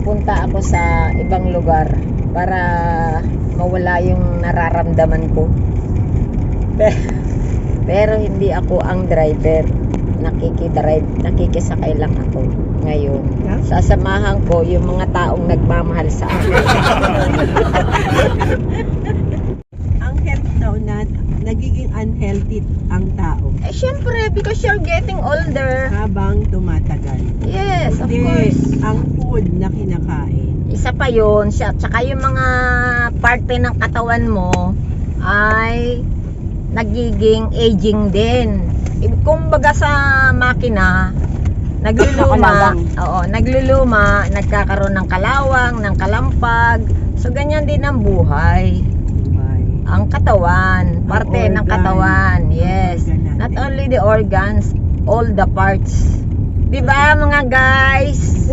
pupunta ako sa ibang lugar para mawala yung nararamdaman ko. Pero hindi ako ang driver. Nakikisakay lang ako ngayon. Sasamahan ko yung mga taong nagmamahal sa akin. Ang health daw na nagiging unhealthy ang tao Eh, syempre, because you're getting older. habang tumatagal. Yes, of Hindi, course. ang food na kinakain. Isa pa yun, tsaka yung mga parte ng katawan mo ay nagiging aging din. Kumbaga sa makina, nagluluma, nagkakaroon ng kalawang, ng kalampag. So ganyan din ang buhay. Ang katawan, parte ng katawan. Yes. Not only the organs, all the parts. 'Di ba mga guys?